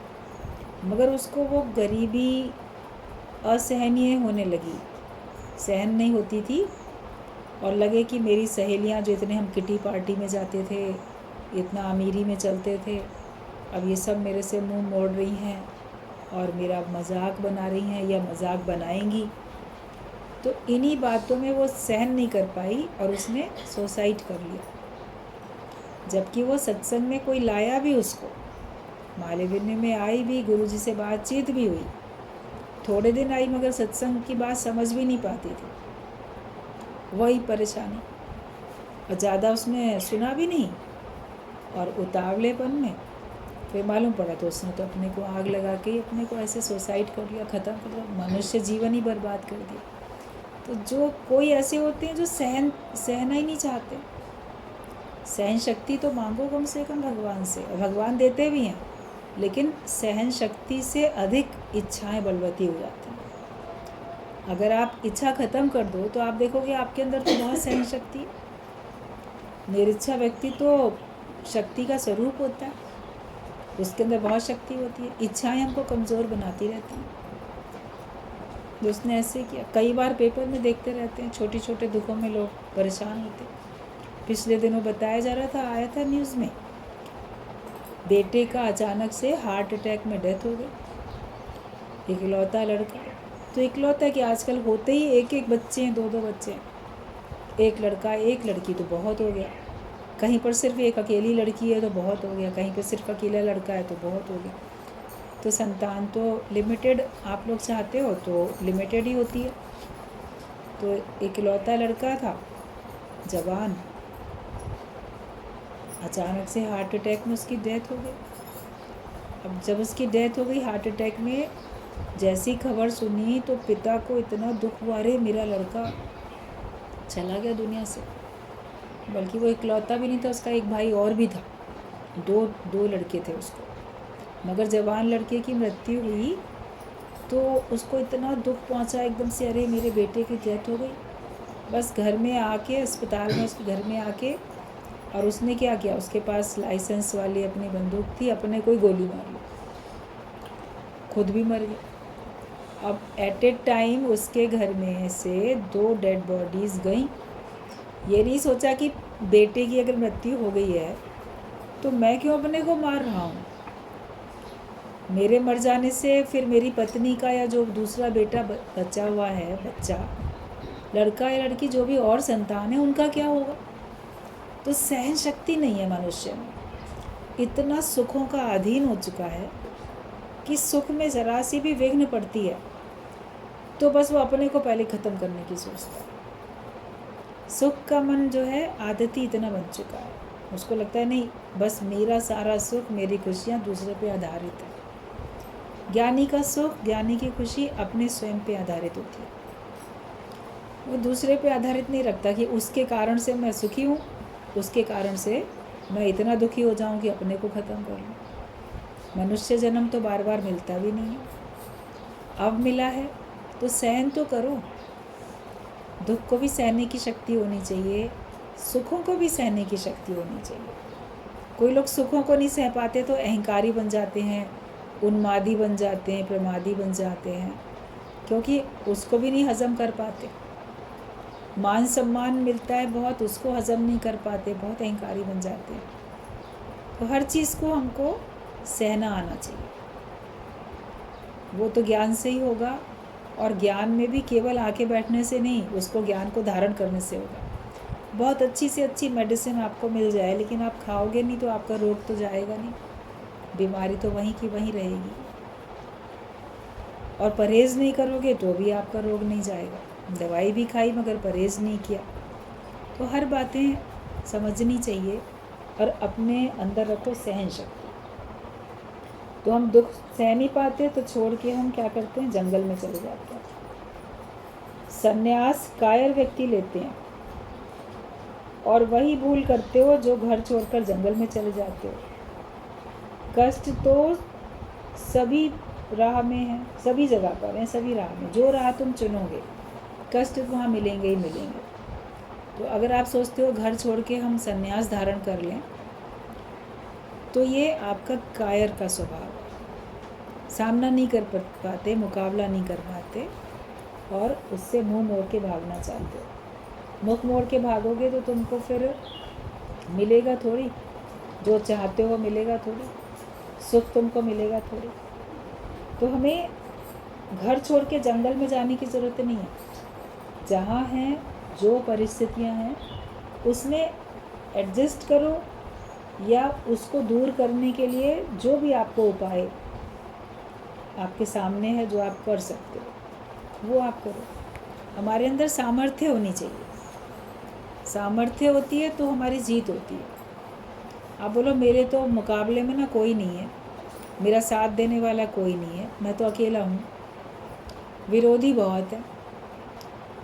मगर उसको वो गरीबी असहनीय होने लगी, सहन नहीं होती थी। और लगे कि मेरी सहेलियां जो इतने हम किटी पार्टी में जाते थे, इतना अमीरी में चलते थे, अब ये सब मेरे से मुंह मोड़ रही हैं और मेरा मजाक बना रही हैं या मजाक बनाएंगी। तो इन्हीं बातों में वो सहन नहीं कर पाई और उसने सुसाइड कर लिया। जबकि वो सत्संग में कोई लाया भी उसको, मालेविन्य में आई भी, गुरुजी से बातचीत भी हुई, थोड़े दिन आई मगर सत्संग की बात समझ भी नहीं पाती थी, वही परेशानी। और ज़्यादा उसने सुना भी नहीं, और उतावलेपन में फिर मालूम पड़ा तो उसने तो अपने को आग लगा के अपने को ऐसे सुसाइड कर लिया, ख़त्म कर दिया, मनुष्य जीवन ही बर्बाद कर दिया। तो जो कोई ऐसे होते हैं जो सहना ही नहीं चाहते, सहन शक्ति तो मांगो कम से कम भगवान से, और भगवान देते भी हैं, लेकिन सहन शक्ति से अधिक इच्छाएं बलवती हो जाती हैं। अगर आप इच्छा ख़त्म कर दो तो आप देखोगे आपके अंदर तो बहुत सहन शक्ति है। निरीच्छा व्यक्ति तो शक्ति का स्वरूप होता है, उसके अंदर बहुत शक्ति होती है, इच्छाएं हमको कमज़ोर बनाती रहती हैं। उसने ऐसे किया, कई बार पेपर में देखते रहते हैं, छोटे छोटे दुखों में लोग परेशान होते। पिछले दिनों बताया जा रहा था, आया था न्यूज़ में, बेटे का अचानक से हार्ट अटैक में डेथ हो गई, इकलौता लड़का। तो इकलौता कि आजकल होते ही एक एक बच्चे हैं, दो दो बच्चे हैं, एक लड़का एक लड़की तो बहुत हो गया, कहीं पर सिर्फ एक अकेली लड़की है तो बहुत हो गया, कहीं पर सिर्फ अकेला लड़का है तो बहुत हो गया। तो संतान तो लिमिटेड आप लोग चाहते हो तो लिमिटेड ही होती है। तो इकलौता लड़का था, जवान, अचानक से हार्ट अटैक में उसकी डेथ हो गई। अब जब उसकी डेथ हो गई हार्ट अटैक में, जैसी खबर सुनी तो पिता को इतना दुख हुआ, अरे मेरा लड़का चला गया दुनिया से। बल्कि वो इकलौता भी नहीं था, उसका एक भाई और भी था, दो लड़के थे उसको। मगर जवान लड़के की मृत्यु हुई तो उसको इतना दुख पहुंचा एकदम से, अरे मेरे बेटे की डेथ हो गई। बस घर में आके, अस्पताल में उसके घर में आके, और उसने क्या किया, उसके पास लाइसेंस वाली अपनी बंदूक थी, अपने कोई गोली मार ली, खुद भी मर गया। अब एट ए टाइम उसके घर में से 2 डेड बॉडीज़ गई। ये नहीं सोचा कि बेटे की अगर मृत्यु हो गई है तो मैं क्यों अपने को मार रहा हूँ? मेरे मर जाने से फिर मेरी पत्नी का या जो दूसरा बेटा बचा हुआ है, बच्चा, लड़का या लड़की, जो भी और संतान है, उनका क्या होगा? तो सहन शक्ति नहीं है मनुष्य में। इतना सुखों का अधीन हो चुका है कि सुख में जरा सी भी विघ्न पड़ती है तो बस वो अपने को पहले ख़त्म करने की सोचता है। सुख का मन जो है आदती इतना बन चुका है, उसको लगता है नहीं, बस मेरा सारा सुख, मेरी खुशियाँ दूसरे पे आधारित है। ज्ञानी का सुख, ज्ञानी की खुशी अपने स्वयं पे आधारित होती है। वो दूसरे पे आधारित नहीं रखता कि उसके कारण से मैं सुखी हूँ, उसके कारण से मैं इतना दुखी हो जाऊँ कि अपने को ख़त्म कर लूँ। मनुष्य जन्म तो बार बार मिलता भी नहीं है, अब मिला है तो सहन तो करो। दुख को भी सहने की शक्ति होनी चाहिए, सुखों को भी सहने की शक्ति होनी चाहिए। कोई लोग सुखों को नहीं सह पाते तो अहंकारी बन जाते हैं, उन्मादी बन जाते हैं, प्रमादी बन जाते हैं, क्योंकि उसको भी नहीं हजम कर पाते। मान सम्मान मिलता है बहुत, उसको हजम नहीं कर पाते, बहुत अहंकारी बन जाते हैं। तो हर चीज़ को हमको सहना आना चाहिए। वो तो ज्ञान से ही होगा, और ज्ञान में भी केवल आके बैठने से नहीं, उसको ज्ञान को धारण करने से होगा। बहुत अच्छी से अच्छी मेडिसिन आपको मिल जाए, लेकिन आप खाओगे नहीं तो आपका रोग तो जाएगा नहीं, बीमारी तो वहीं की वहीं रहेगी। और परहेज़ नहीं करोगे तो भी आपका रोग नहीं जाएगा। दवाई भी खाई मगर परहेज़ नहीं किया। तो हर बातें समझनी चाहिए और अपने अंदर रखो सहन शक्ति। तो हम दुख सह नहीं पाते तो छोड़ के हम क्या करते हैं, जंगल में चले जाते हैं। संन्यास कायर व्यक्ति लेते हैं, और वही भूल करते हो जो घर छोड़कर जंगल में चले जाते हो। कष्ट तो सभी राह में है, सभी जगह पर है, सभी राह में। जो राह तुम चुनोगे कष्ट वहाँ मिलेंगे ही मिलेंगे। तो अगर आप सोचते हो घर छोड़ के हम संन्यास धारण कर लें, तो ये आपका कायर का स्वभाव है। सामना नहीं कर पाते, मुकाबला नहीं कर पाते, और उससे मुंह मोड़ के भागना चाहते हो। मुख मोड़ के भागोगे तो तुमको फिर मिलेगा थोड़ी, जो चाहते हो मिलेगा थोड़ी, सुख तुमको मिलेगा थोड़ी। तो हमें घर छोड़ के जंगल में जाने की ज़रूरत नहीं है। जहाँ हैं, जो परिस्थितियाँ हैं, उसमें एडजस्ट करो, या उसको दूर करने के लिए जो भी आपको उपाय आपके सामने है, जो आप कर सकते हो वो आप करो। हमारे अंदर सामर्थ्य होनी चाहिए। सामर्थ्य होती है तो हमारी जीत होती है। आप बोलो मेरे तो मुकाबले में ना कोई नहीं है, मेरा साथ देने वाला कोई नहीं है, मैं तो अकेला हूँ, विरोधी बहुत है,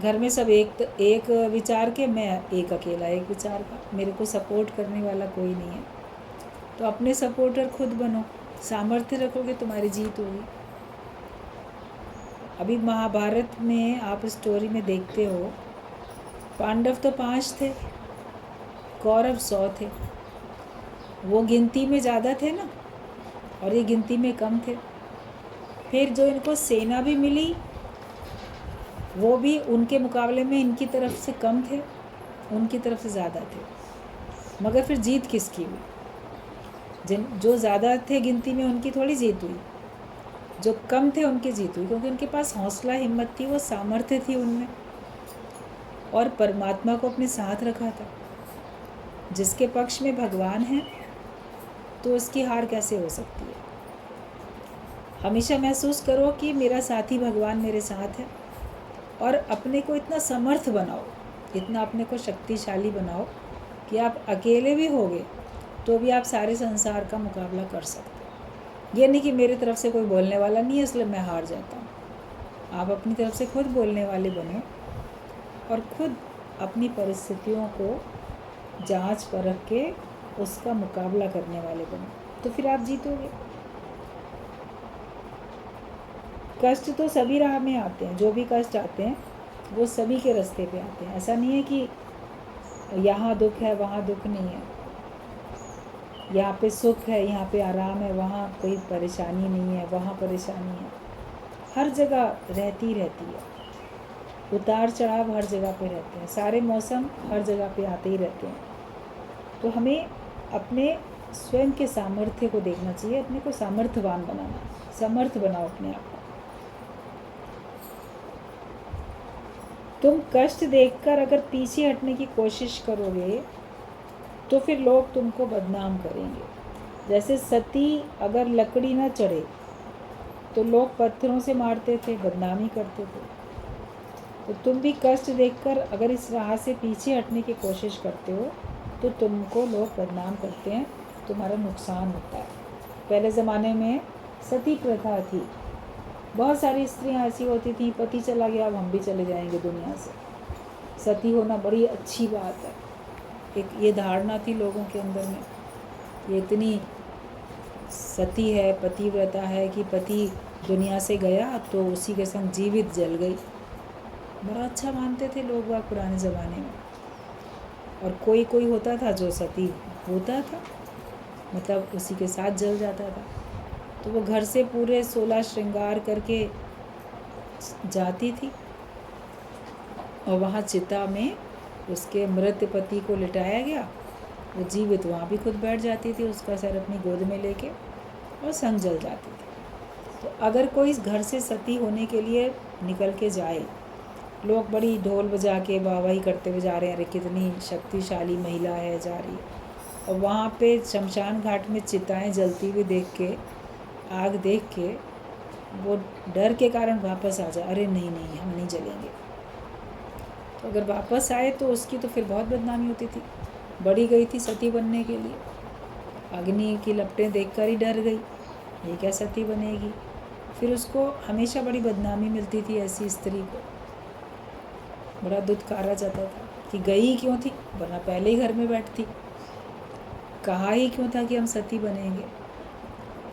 घर में सब एक विचार के, मैं एक अकेला एक विचार का, मेरे को सपोर्ट करने वाला कोई नहीं है। तो अपने सपोर्टर खुद बनो, सामर्थ्य रखोगे तुम्हारी जीत होगी। अभी महाभारत में आप स्टोरी में देखते हो, पांडव तो 5 थे, कौरव 100 थे। वो गिनती में ज़्यादा थे ना, और ये गिनती में कम थे। फिर जो इनको सेना भी मिली वो भी उनके मुकाबले में इनकी तरफ से कम थे, उनकी तरफ से ज़्यादा थे। मगर फिर जीत किसकी हुई? जो ज़्यादा थे गिनती में उनकी थोड़ी जीत हुई, जो कम थे उनकी जीत हुई, क्योंकि उनके पास हौसला, हिम्मत थी, वो सामर्थ्य थी उनमें, और परमात्मा को अपने साथ रखा था। जिसके पक्ष में भगवान है तो उसकी हार कैसे हो सकती है? हमेशा महसूस करो कि मेरा साथी भगवान मेरे साथ है, और अपने को इतना समर्थ बनाओ, इतना अपने को शक्तिशाली बनाओ कि आप अकेले भी होगे तो भी आप सारे संसार का मुकाबला कर सकते हो। ये नहीं कि मेरी तरफ से कोई बोलने वाला नहीं है इसलिए मैं हार जाता हूँ। आप अपनी तरफ से खुद बोलने वाले बनो, और खुद अपनी परिस्थितियों को जांच परख के उसका मुकाबला करने वाले बनो, तो फिर आप जीतोगे। कष्ट तो सभी राह में आते हैं, जो भी कष्ट आते हैं वो सभी के रास्ते पे आते हैं। ऐसा नहीं है कि यहाँ दुख है वहाँ दुख नहीं है, यहाँ पे सुख है यहाँ पे आराम है, वहाँ कोई परेशानी नहीं है वहाँ परेशानी है। हर जगह रहती है, उतार चढ़ाव हर जगह पे रहते हैं, सारे मौसम हर जगह पे आते ही रहते हैं। तो हमें अपने स्वयं के सामर्थ्य को देखना चाहिए, अपने को सामर्थ्यवान बनाना, समर्थ बनाओ अपने आप को। तुम कष्ट देखकर अगर पीछे हटने की कोशिश करोगे तो फिर लोग तुमको बदनाम करेंगे। जैसे सती अगर लकड़ी न चढ़े तो लोग पत्थरों से मारते थे, बदनामी करते थे। तो तुम भी कष्ट देखकर अगर इस राह से पीछे हटने की कोशिश करते हो तो तुमको लोग बदनाम करते हैं, तुम्हारा नुकसान होता है। पहले ज़माने में सती प्रथा थी, बहुत सारी स्त्रियाँ ऐसी होती थी, पति चला गया अब हम भी चले जाएंगे दुनिया से। सती होना बड़ी अच्छी बात है, एक ये धारणा थी लोगों के अंदर में। ये इतनी सती है, पतिव्रता है कि पति दुनिया से गया तो उसी के संग जीवित जल गई। बड़ा अच्छा मानते थे लोग वह पुराने ज़माने में। और कोई कोई होता था जो सती होता था, मतलब उसी के साथ जल जाता था, तो वो घर से पूरे 16 श्रृंगार करके जाती थी और वहाँ चिता में उसके मृत पति को लिटाया गया। वो जीवित वहाँ भी खुद बैठ जाती थी, उसका सर अपनी गोद में लेके, और संग जल जाती थी। तो अगर कोई इस घर से सती होने के लिए निकल के जाए, लोग बड़ी ढोल बजा के वाहवाही करते हुए जा रहे हैं, अरे कितनी शक्तिशाली महिला है जा रही है, और वहाँ पे शमशान घाट में चिताएं जलती हुई देख के, आग देख के वो डर के कारण वापस आ जाए, अरे नहीं नहीं हम नहीं जलेंगे। तो अगर वापस आए तो उसकी तो फिर बहुत बदनामी होती थी। बड़ी गई थी सती बनने के लिए, अग्नि की लपटें देखकर ही डर गई, ये क्या सती बनेगी। फिर उसको हमेशा बड़ी बदनामी मिलती थी, ऐसी स्त्री को बड़ा दुत्कारा जाता था कि गई क्यों थी, वरना पहले ही घर में बैठती, कहा ही क्यों था कि हम सती बनेंगे।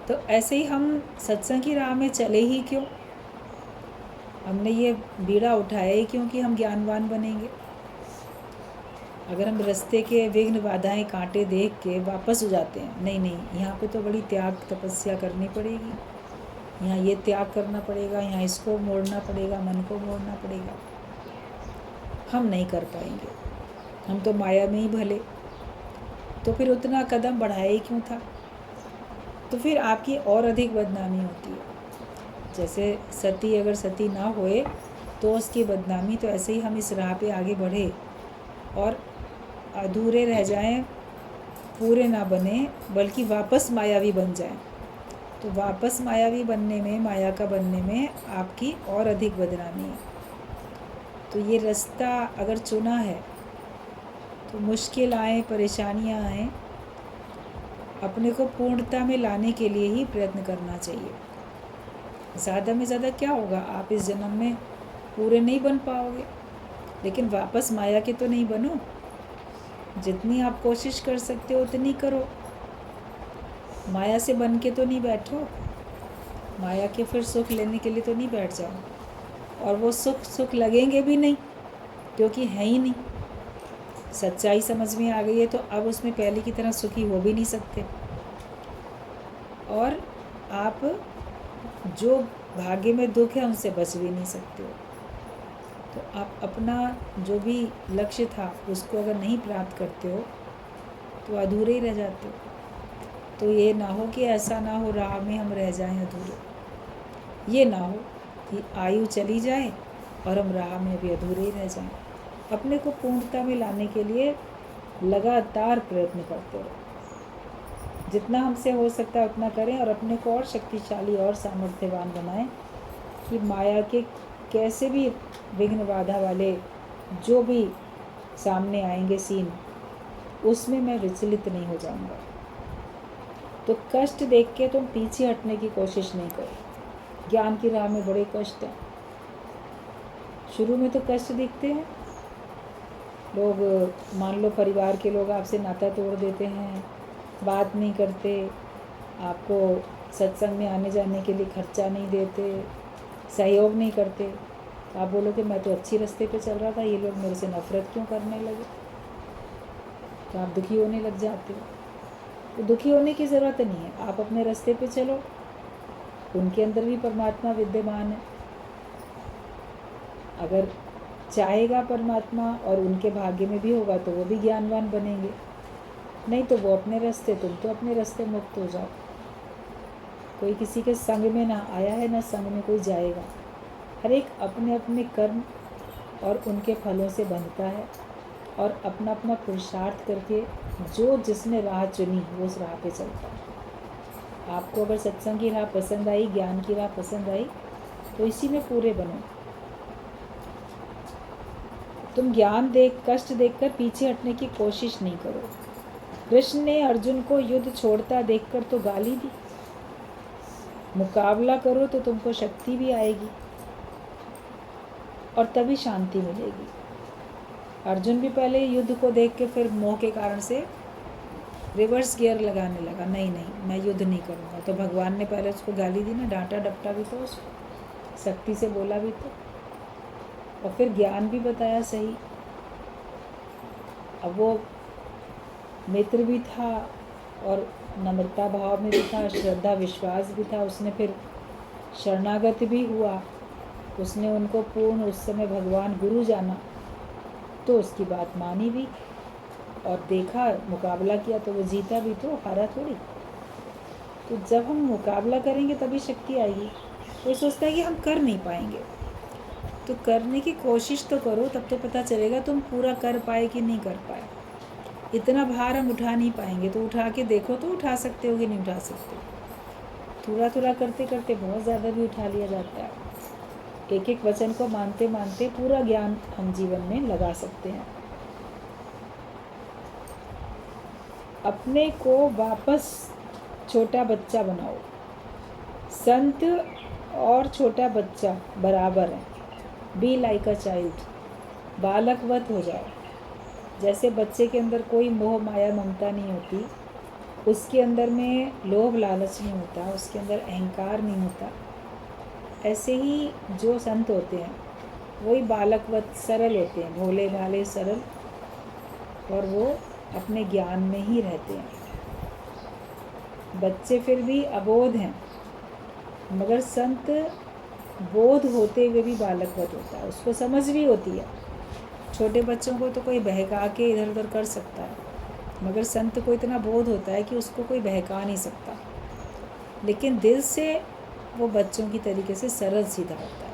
तो ऐसे ही हम सत्संग की राह में चले ही क्यों, हमने ये बीड़ा उठाया ही क्यों कि हम ज्ञानवान बनेंगे। अगर हम रास्ते के विघ्न बाधाएं कांटे देख के वापस हो जाते हैं, नहीं नहीं यहाँ पे तो बड़ी त्याग तपस्या करनी पड़ेगी, यहाँ ये त्याग करना पड़ेगा, यहाँ इसको मोड़ना पड़ेगा, मन को मोड़ना पड़ेगा, हम नहीं कर पाएंगे, हम तो माया में ही भले, तो फिर उतना कदम बढ़ाया ही क्यों था। तो फिर आपकी और अधिक बदनामी होती है। जैसे सती अगर सती ना होए तो उसकी बदनामी, तो ऐसे ही हम इस राह पे आगे बढ़े और अधूरे रह जाएं, पूरे ना बने, बल्कि वापस मायावी बन जाएं। तो वापस मायावी बनने में, माया का बनने में आपकी और अधिक बदनामी है। तो ये रास्ता अगर चुना है तो मुश्किल आए, परेशानियां आए, अपने को पूर्णता में लाने के लिए ही प्रयत्न करना चाहिए। ज़्यादा में ज़्यादा क्या होगा, आप इस जन्म में पूरे नहीं बन पाओगे, लेकिन वापस माया के तो नहीं बनो। जितनी आप कोशिश कर सकते हो उतनी करो, माया से बन के तो नहीं बैठो, माया के फिर सुख लेने के लिए तो नहीं बैठ जाओ। और वो सुख लगेंगे भी नहीं, क्योंकि है ही नहीं। सच्चाई समझ में आ गई है तो अब उसमें पहले की तरह सुखी हो भी नहीं सकते, और आप जो भाग्य में दुख है उनसे बच भी नहीं सकते हो। तो आप अपना जो भी लक्ष्य था उसको अगर नहीं प्राप्त करते हो तो अधूरे ही रह जाते हो। तो ये ना हो कि ऐसा ना हो राह में हम रह जाएं अधूरे, ये ना हो कि आयु चली जाए और हम राह में भी अधूरे ही रह जाएं। अपने को पूर्णता में लाने के लिए लगातार प्रयत्न करते हो, जितना हमसे हो सकता है उतना करें, और अपने को और शक्तिशाली और सामर्थ्यवान बनाएं कि माया के कैसे भी विघ्न बाधा वाले जो भी सामने आएंगे सीन, उसमें मैं विचलित नहीं हो जाऊंगा। तो कष्ट देख के तुम पीछे हटने की कोशिश नहीं करो। ज्ञान की राह में बड़े कष्ट हैं, शुरू में तो कष्ट दिखते हैं। लोग, मान लो परिवार के लोग आपसे नाता तोड़ देते हैं, बात नहीं करते, आपको सत्संग में आने जाने के लिए खर्चा नहीं देते, सहयोग नहीं करते। आप बोलो कि मैं तो अच्छी रास्ते पे चल रहा था, ये लोग मेरे से नफरत क्यों करने लगे, तो आप दुखी होने लग जाते हो। तो दुखी होने की ज़रूरत नहीं है, आप अपने रास्ते पे चलो, उनके अंदर भी परमात्मा विद्यमान है। अगर चाहेगा परमात्मा और उनके भाग्य में भी होगा तो वो भी ज्ञानवान बनेंगे। नहीं तो वो अपने रास्ते, तुम तो अपने रास्ते मुक्त हो जाओ। कोई किसी के संग में ना आया है, ना संग में कोई जाएगा। हर एक अपने अपने कर्म और उनके फलों से बंधता है, और अपना अपना पुरुषार्थ करके जो जिसने राह चुनी वो उस राह पे चलता है। आपको अगर सत्संग की राह पसंद आई, ज्ञान की राह पसंद आई, तो इसी में पूरे बनो। तुम ज्ञान देख, कष्ट देखकर पीछे हटने की कोशिश नहीं करो। कृष्ण ने अर्जुन को युद्ध छोड़ता देखकर तो गाली दी। मुकाबला करो तो तुमको शक्ति भी आएगी और तभी शांति मिलेगी। अर्जुन भी पहले युद्ध को देख के फिर मोह के कारण से रिवर्स गियर लगाने लगा, नहीं नहीं मैं युद्ध नहीं करूँगा। तो भगवान ने पहले उसको गाली दी ना, डांटा डपटा भी तो, उसको सख्ती से बोला भी तो, और फिर ज्ञान भी बताया सही। अब वो मित्र भी था और नम्रता भाव में भी था, श्रद्धा विश्वास भी था। उसने फिर शरणागत भी हुआ, उसने उनको पूर्ण उस समय भगवान गुरु जाना, तो उसकी बात मानी भी और देखा, मुकाबला किया तो वो जीता भी तो, हारा थोड़ी। तो जब हम मुकाबला करेंगे तभी शक्ति आएगी। कोई सोचता है कि हम कर नहीं पाएंगे, तो करने की कोशिश तो करो, तब तो पता चलेगा तुम पूरा कर पाए कि नहीं कर पाए। इतना भार हम उठा नहीं पाएंगे, तो उठा के देखो तो उठा सकते हो कि नहीं उठा सकते। थोड़ा थोड़ा करते करते बहुत ज़्यादा भी उठा लिया जाता है। एक एक वचन को मानते मानते पूरा ज्ञान हम जीवन में लगा सकते हैं। अपने को वापस छोटा बच्चा बनाओ। संत और छोटा बच्चा बराबर है। Be like a child. बालकवत हो जाओ। जैसे बच्चे के अंदर कोई मोह माया ममता नहीं होती, उसके अंदर में लोभ लालच नहीं होता, उसके अंदर अहंकार नहीं होता, ऐसे ही जो संत होते हैं वही बालकवत सरल होते हैं, भोले भाले सरल, और वो अपने ज्ञान में ही रहते हैं। बच्चे फिर भी अबोध हैं, मगर संत बोध होते हुए भी बालकवत होता है, उसको समझ भी होती है। छोटे बच्चों को तो कोई बहका के इधर उधर कर सकता है, मगर संत को इतना बोध होता है कि उसको कोई बहका नहीं सकता, लेकिन दिल से वो बच्चों की तरीके से सरल सीधा होता है,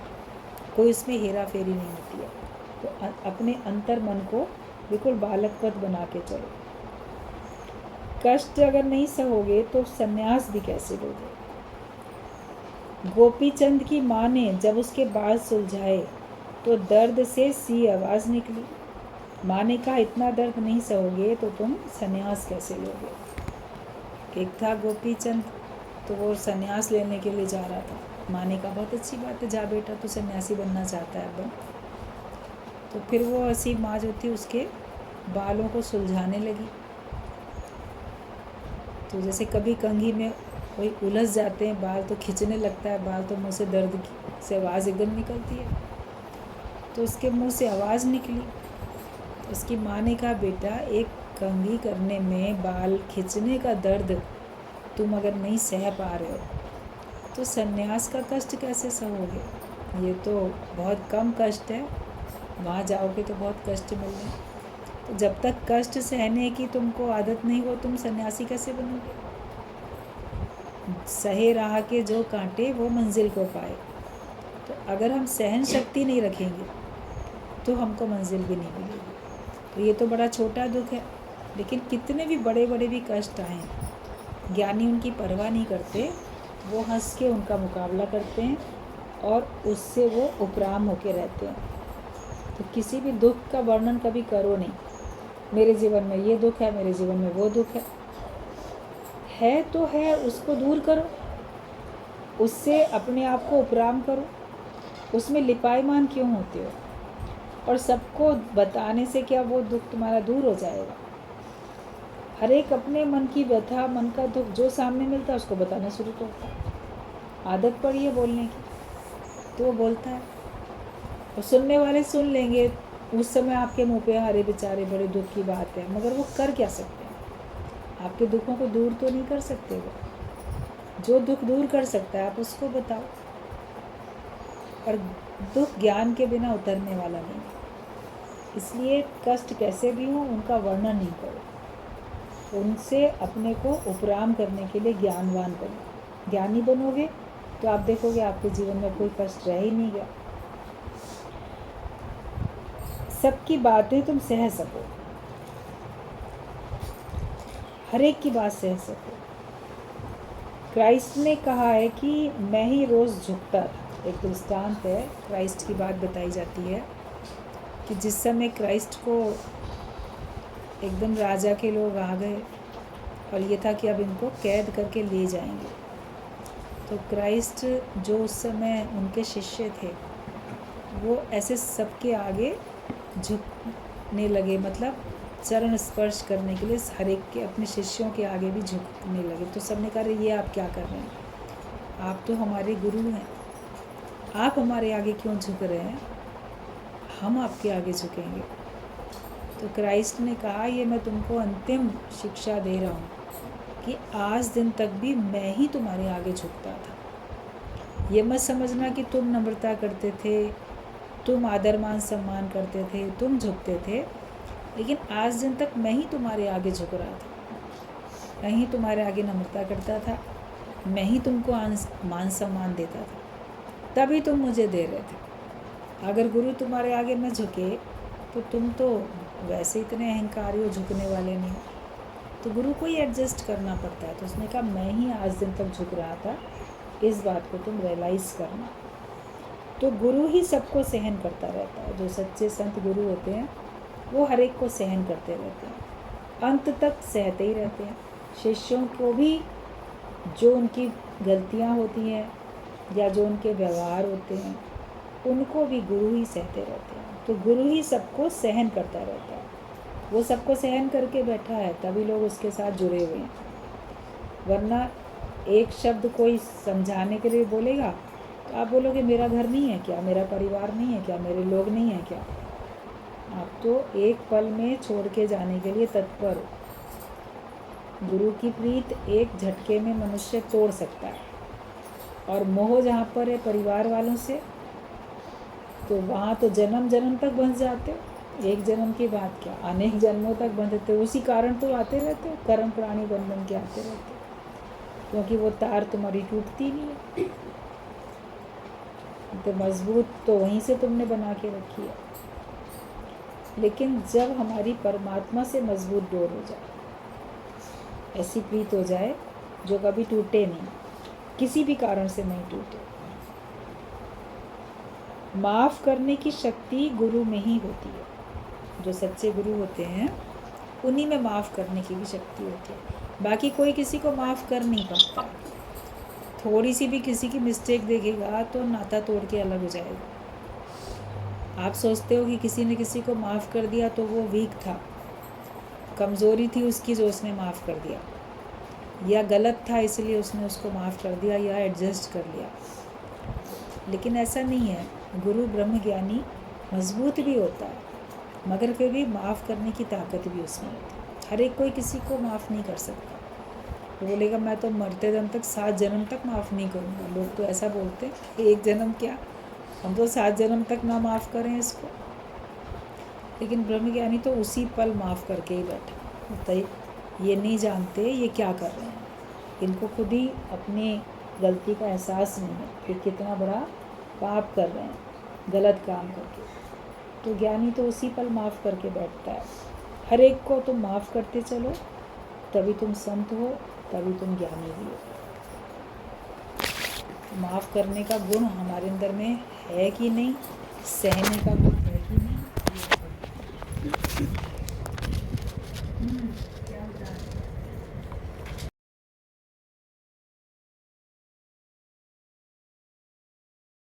कोई उसमें हेरा फेरी नहीं होती है। तो अपने अंतर मन को बिल्कुल बालकवत बना के चलो। कष्ट अगर नहीं सहोगे तो सन्यास भी कैसे लोगे। गोपी चंद की माँ ने जब उसके बाल सुलझाए तो दर्द से सी आवाज़ निकली। माँ ने कहा, इतना दर्द नहीं सहोगे तो तुम सन्यास कैसे लोगे। एक था गोपी चंद, तो वो सन्यास लेने के लिए जा रहा था। माँ ने कहा, बहुत अच्छी बात है, जा बेटा, तू सन्यासी बनना चाहता है बन। तो फिर वो ऐसी माँ जो थी उसके बालों को सुलझाने लगी। तो जैसे कभी कंघी में कोई उलझ जाते हैं बाल, तो खींचने लगता है बाल, तो मुँह से दर्द से आवाज़ एकदम निकलती है। तो उसके मुंह से आवाज़ निकली। तो उसकी माँ ने कहा, बेटा, एक कंघी करने में बाल खींचने का दर्द तुम अगर नहीं सह पा रहे हो तो सन्यास का कष्ट कैसे सहोगे। ये तो बहुत कम कष्ट है, वहाँ जाओगे तो बहुत कष्ट मिल रहे हैं। तो जब तक कष्ट सहने की तुमको आदत नहीं हो, तुम सन्यासी कैसे बनोगे। सहे राह के जो कांटे वो मंजिल को पाए। तो अगर हम सहन शक्ति नहीं रखेंगे तो हमको मंजिल भी नहीं मिलेगी। तो ये तो बड़ा छोटा दुख है, लेकिन कितने भी बड़े बड़े भी कष्ट आएँ, ज्ञानी उनकी परवाह नहीं करते, वो हंस के उनका मुकाबला करते हैं और उससे वो उपराम होके रहते हैं। तो किसी भी दुख का वर्णन कभी करो नहीं, मेरे जीवन में ये दुख है, मेरे जीवन में वो दुख है तो है, उसको दूर करो, उससे अपने आप को उपराम करो, उसमें लिपायमान क्यों होते हो। और सबको बताने से क्या वो दुख तुम्हारा दूर हो जाएगा। हर एक अपने मन की व्यथा, मन का दुख जो सामने मिलता है उसको बताना शुरू करता है। आदत पड़ी है बोलने की तो वो बोलता है, और सुनने वाले सुन लेंगे। उस समय आपके मुंह पे, अरे बेचारे बड़े दुख की बात है, मगर वो कर क्या सकते हैं। आपके दुखों को दूर तो नहीं कर सकते। वो जो दुख दूर कर सकता है आप उसको बताओ, और दुख ज्ञान के बिना उतरने वाला नहीं। इसलिए कष्ट कैसे भी हो उनका वर्णन नहीं करो। उनसे अपने को उपराम करने के लिए ज्ञानवान बनो। ज्ञानी बनोगे तो आप देखोगे आपके जीवन में कोई कष्ट रह ही नहीं गया। सबकी बातें तुम सह सको, हर एक की बात सह सको। क्राइस्ट ने कहा है कि मैं ही रोज़ झुकता था। एक दृष्टांत है, क्राइस्ट की बात बताई जाती है कि जिस समय क्राइस्ट को एकदम राजा के लोग आ गए और ये था कि अब इनको कैद करके ले जाएंगे, तो क्राइस्ट जो उस समय उनके शिष्य थे वो ऐसे सबके आगे झुकने लगे, मतलब चरण स्पर्श करने के लिए हर एक के अपने शिष्यों के आगे भी झुकने लगे। तो सबने कहा ये आप क्या कर रहे हैं, आप तो हमारे गुरु हैं, आप हमारे आगे क्यों झुक रहे हैं, हम आपके आगे झुकेंगे। तो क्राइस्ट ने कहा ये मैं तुमको अंतिम शिक्षा दे रहा हूँ कि आज दिन तक भी मैं ही तुम्हारे आगे झुकता था। ये मत समझना कि तुम नम्रता करते थे, तुम आदर मान सम्मान करते थे, तुम झुकते थे, लेकिन आज दिन तक मैं ही तुम्हारे आगे झुक रहा था, मैं ही तुम्हारे आगे नम्रता करता था, मैं ही तुमको मान सम्मान देता था, तभी तुम मुझे दे रहे थे। अगर गुरु तुम्हारे आगे न झुके तो तुम तो वैसे इतने अहंकारी हो, झुकने वाले नहीं हो, तो गुरु को ही एडजस्ट करना पड़ता है। तो उसने कहा मैं ही आज दिन तक झुक रहा था, इस बात को तुम रियलाइज़ करना। तो गुरु ही सबको सहन करता रहता है। जो सच्चे संत गुरु होते हैं वो हर एक को सहन करते रहते हैं, अंत तक सहते ही रहते हैं। शिष्यों को भी जो उनकी गलतियां होती हैं या जो उनके व्यवहार होते हैं उनको भी गुरु ही सहते रहते हैं। तो गुरु ही सबको सहन करता रहता है, वो सबको सहन करके बैठा है, तभी लोग उसके साथ जुड़े हुए हैं। वरना एक शब्द कोई समझाने के लिए बोलेगा तो आप बोलोगे मेरा घर नहीं है क्या, मेरा परिवार नहीं है क्या, मेरे लोग नहीं है क्या। आप तो एक पल में छोड़ के जाने के लिए तत्पर हो। गुरु की प्रीत एक झटके में मनुष्य तोड़ सकता है, और मोह जहाँ पर है परिवार वालों से, तो वहाँ तो जन्म जन्म तक बंध जाते हो। एक जन्म की बात क्या, अनेक जन्मों तक बंधते हो। उसी कारण तो आते रहते हो, कर्म प्राणी बन के आते रहते हो, क्योंकि वो तार तुम्हारी टूटती नहीं है। तो मजबूत तो वहीं से तुमने बना के रखी है। लेकिन जब हमारी परमात्मा से मजबूत डोर हो जाए, ऐसी प्रीत हो जाए जो कभी टूटे नहीं, किसी भी कारण से नहीं टूटे। माफ़ करने की शक्ति गुरु में ही होती है। जो सच्चे गुरु होते हैं उन्हीं में माफ़ करने की भी शक्ति होती है। बाकी कोई किसी को माफ़ कर नहीं पाता। थोड़ी सी भी किसी की मिस्टेक देखेगा तो नाता तोड़ के अलग हो जाएगा। आप सोचते हो कि किसी ने किसी को माफ़ कर दिया तो वो वीक था, कमज़ोरी थी उसकी जो उसने माफ़ कर दिया, या गलत था इसलिए उसने उसको माफ़ कर दिया या एडजस्ट कर लिया। लेकिन ऐसा नहीं है। गुरु ब्रह्म ज्ञानी मजबूत भी होता है, मगर फिर भी माफ़ करने की ताकत भी उसमें होती है। हर एक कोई किसी को माफ़ नहीं कर सकता। वो बोलेगा मैं तो मरते दम तक 7 जन्म तक माफ़ नहीं करूँगा। लोग तो ऐसा बोलते हैं, एक जन्म क्या, हम तो 7 जन्म तक ना माफ़ करें इसको। लेकिन ब्रह्मज्ञानी तो उसी पल माफ़ करके ही बैठे होता है। ये नहीं जानते ये क्या कर रहे हैं, इनको खुद ही अपनी गलती का एहसास नहीं है कि कितना बड़ा पाप कर रहे हैं गलत काम करके। तो ज्ञानी तो उसी पल माफ़ करके बैठता है। हर एक को तुम माफ़ करते चलो, तभी तुम संत हो, तभी तुम ज्ञानी भी हो। माफ़ करने का गुण हमारे अंदर में है कि नहीं, सहने का गुण